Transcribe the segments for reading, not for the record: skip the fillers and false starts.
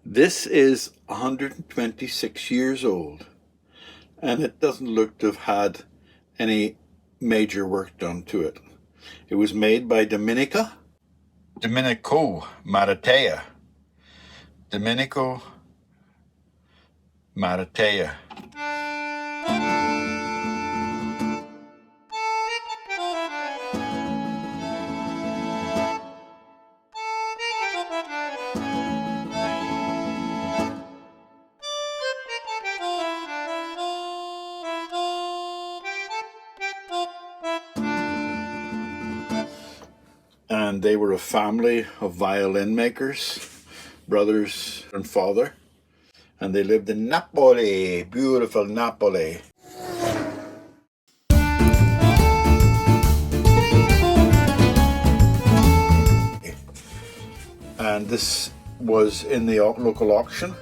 This is 126 years old, and it doesn't look to have had any major work done to it. It was made by Domenico Maratea. Domenico Maratea. And they were a family of violin makers, brothers and father, and they lived in Naples, beautiful Naples. And this was in the local auction,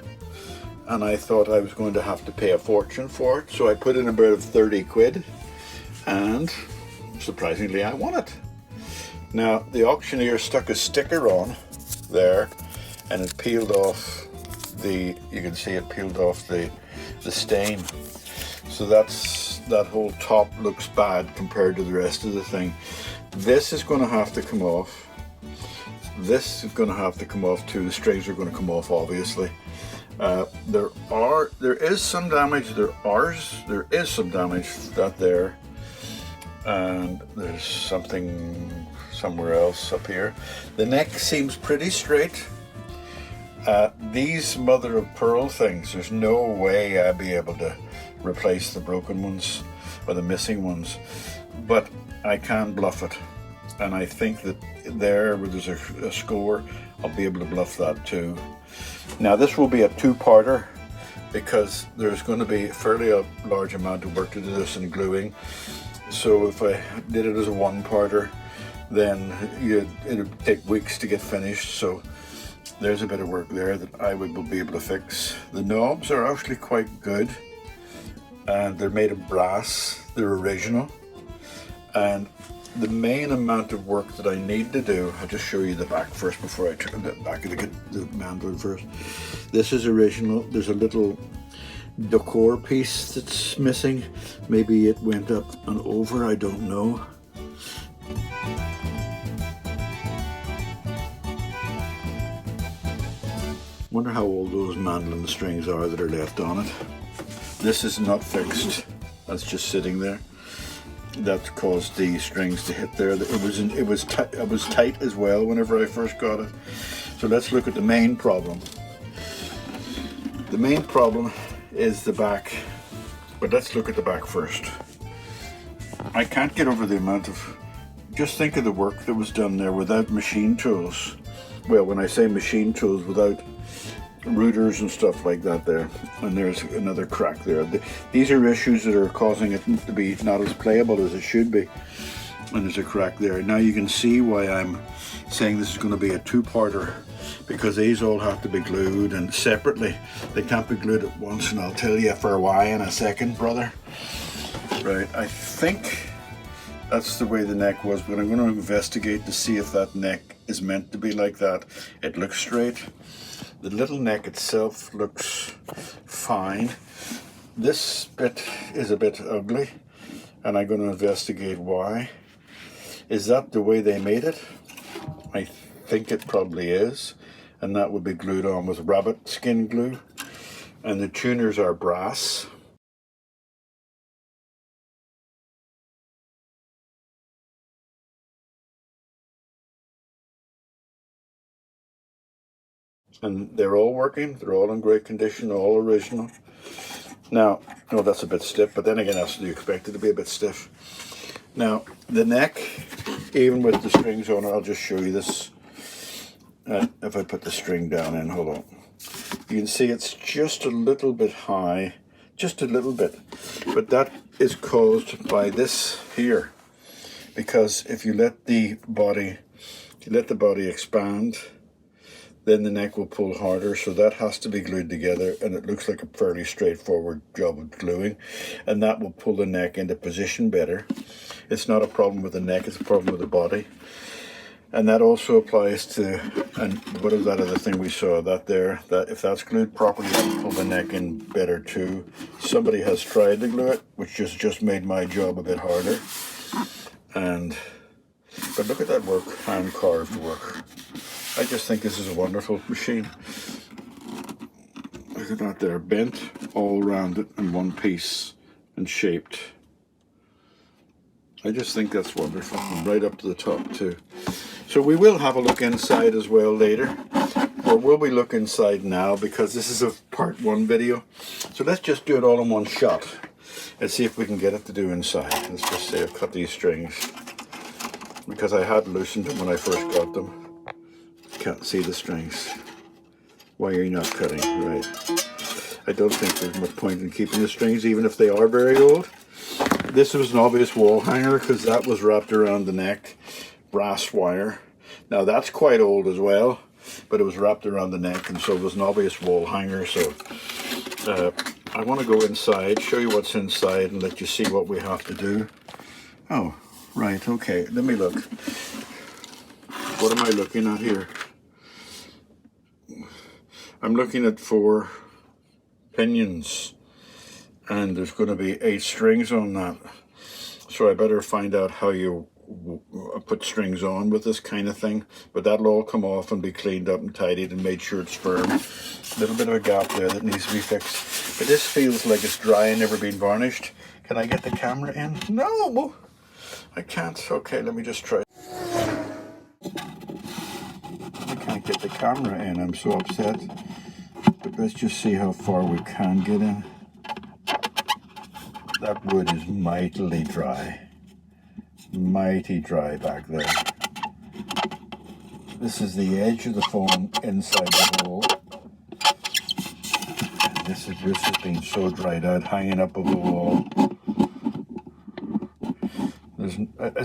and I thought I was going to have to pay a fortune for it, so I put in about 30 quid, and surprisingly I won it. Now, the auctioneer stuck a sticker on there, and it peeled off you can see it peeled off the stain. So that whole top looks bad compared to the rest of the thing. This is going to have to come off. This is going to have to come off too. The strings are going to come off, obviously. There is some damage. There is some damage that there, and there's something somewhere else up here. The neck seems pretty straight. These mother of pearl things, there's no way I'd be able to replace the broken ones or the missing ones, but I can bluff it, and I think that there where there's a score, I'll be able to bluff that too. Now this will be a two-parter because there's going to be a fairly large amount of work to do this and gluing, so if I did it as a one-parter, then it'd take weeks to get finished. So there's a bit of work there that I will be able to fix. The knobs are actually quite good, and they're made of brass. They're original, and the main amount of work that I need to do, I'll just show you the back first before I turn the back of the mandolin first. This is original. There's a little decor piece that's missing. Maybe it went up and over, I don't know. Wonder how old those mandolin strings are that are left on it. This is not fixed. That's just sitting there. That caused the strings to hit there. It was tight as well whenever I first got it. So let's look at the main problem. The main problem is the back, but let's look at the back first. I can't get over the amount of, just think of the work that was done there without machine tools. Well, when I say machine tools, without routers and stuff like that there. And there's another crack there. These are issues that are causing it to be not as playable as it should be. And there's a crack there. Now you can see why I'm saying this is going to be a two-parter, because these all have to be glued and separately. They can't be glued at once, and I'll tell you for why in a second, brother. Right, I think that's the way the neck was, but I'm going to investigate to see if that neck is meant to be like that. It looks straight. The little neck itself looks fine. This bit is a bit ugly, and I'm going to investigate why. Is that the way they made it? I think it probably is, and that would be glued on with rabbit skin glue. And the tuners are brass. And they're all working, they're all in great condition, all original. Now, no, that's a bit stiff, but then again, that's what you expect it to be a bit stiff. Now, the neck, even with the strings on it, I'll just show you this. If I put the string down in, hold on. You can see it's just a little bit high, just a little bit. But that is caused by this here. Because if you let the body expand, then the neck will pull harder, so that has to be glued together, and it looks like a fairly straightforward job of gluing, and that will pull the neck into position better. It's not a problem with the neck, it's a problem with the body. And that also applies to, and what is that other thing we saw, that there, that if that's glued properly, it'll pull the neck in better too. Somebody has tried to glue it, which just made my job a bit harder. But look at that work, hand carved work. I just think this is a wonderful machine. Look at that there, bent all round it in one piece and shaped. I just think that's wonderful, and right up to the top too. So we will have a look inside as well later, or will we look inside now, because this is a part 1 video. So let's just do it all in one shot and see if we can get it to do inside. Let's just say I've cut these strings because I had loosened them when I first got them. Can't see the strings. Why are you not cutting? Right. I don't think there's much point in keeping the strings, even if they are very old. This was an obvious wall hanger because that was wrapped around the neck, brass wire. Now that's quite old as well, but it was wrapped around the neck, and so it was an obvious wall hanger. So I want to go inside, show you what's inside, and let you see what we have to do. Oh, right, okay, let me look. What am I looking at here? I'm looking at 4 pinions, and there's going to be 8 strings on that. So I better find out how you put strings on with this kind of thing. But that'll all come off and be cleaned up and tidied and made sure it's firm. A little bit of a gap there that needs to be fixed. But this feels like it's dry and never been varnished. Can I get the camera in? No, I can't. Okay, let me just try. I can't get the camera in. I'm so upset. But let's just see how far we can get in. That wood is mightily dry. Mighty dry back there. This is the edge of the foam inside the hole. And this has been so dried out, hanging up over the wall. Is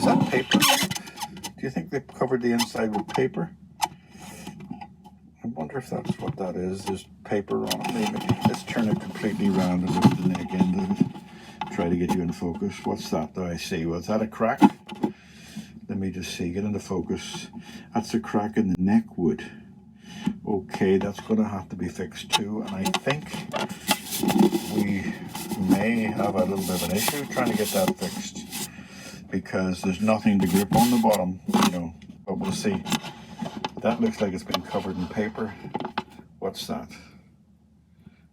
that paper? Do you think they covered the inside with paper? I wonder if that's what that is. There's paper on it maybe. Let's turn it completely around and look at the neck end of it. Try to get you in focus. What's that that I see? Was that a crack? Let me just see. Get into focus. That's a crack in the neck wood. Okay, that's going to have to be fixed too. And I think we may have a little bit of an issue trying to get that fixed, because there's nothing to grip on the bottom, you know. But we'll see. That looks like it's been covered in paper. What's that?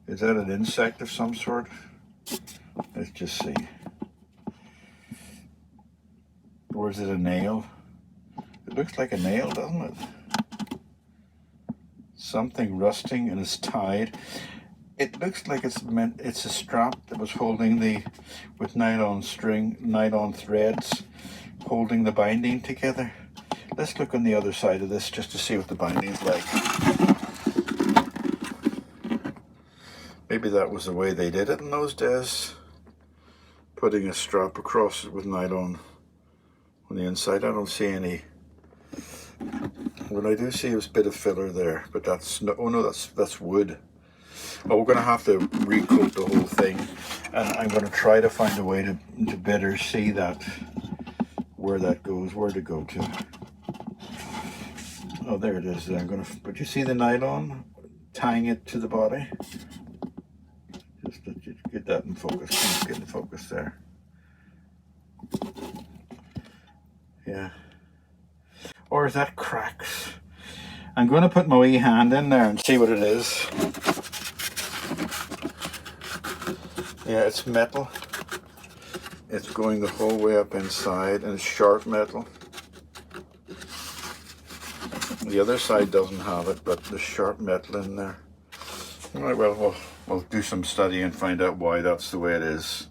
Is that an insect of some sort? Let's just see. Or is it a nail? It looks like a nail, doesn't it? Something rusting and it's tied. It looks like it's a strap that was holding with nylon threads, holding the binding together. Let's look on the other side of this just to see what the binding's like. Maybe that was the way they did it in those days. Putting a strap across it with nylon on the inside. I don't see any. What I do see is a bit of filler there, but that's no. Oh no, that's wood. Oh, we're going to have to recoat the whole thing, and I'm going to try to find a way to better see that, where that goes, where to go to. Oh, there it is. But you see the nylon tying it to the body. Just get that in focus. Get in focus there. Yeah. Or is that cracks? I'm going to put my wee hand in there and see what it is. Yeah, it's metal. It's going the whole way up inside, and it's sharp metal. The other side doesn't have it, but there's sharp metal in there. All right, well, we'll do some study and find out why that's the way it is.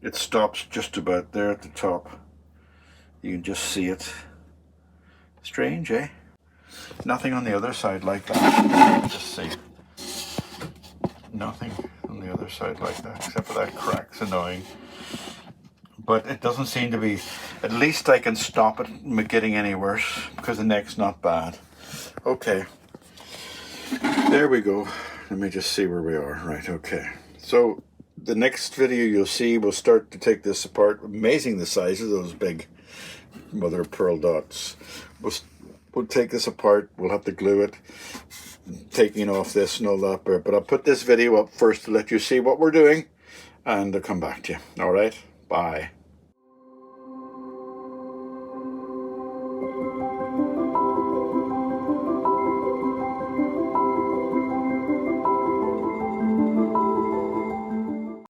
It stops just about there at the top. You can just see it. Strange, eh? Nothing on the other side like that. Just see. Nothing on the other side like that, except for that crack. It's annoying. But it doesn't seem to be, at least I can stop it from getting any worse, because the neck's not bad. Okay. There we go. Let me just see where we are. Right, okay. So the next video you'll see, we'll start to take this apart. Amazing the size of those big mother of pearl dots. We'll take this apart. We'll have to glue it, taking off this and all that. But I'll put this video up first to let you see what we're doing, and I'll come back to you. All right? Bye.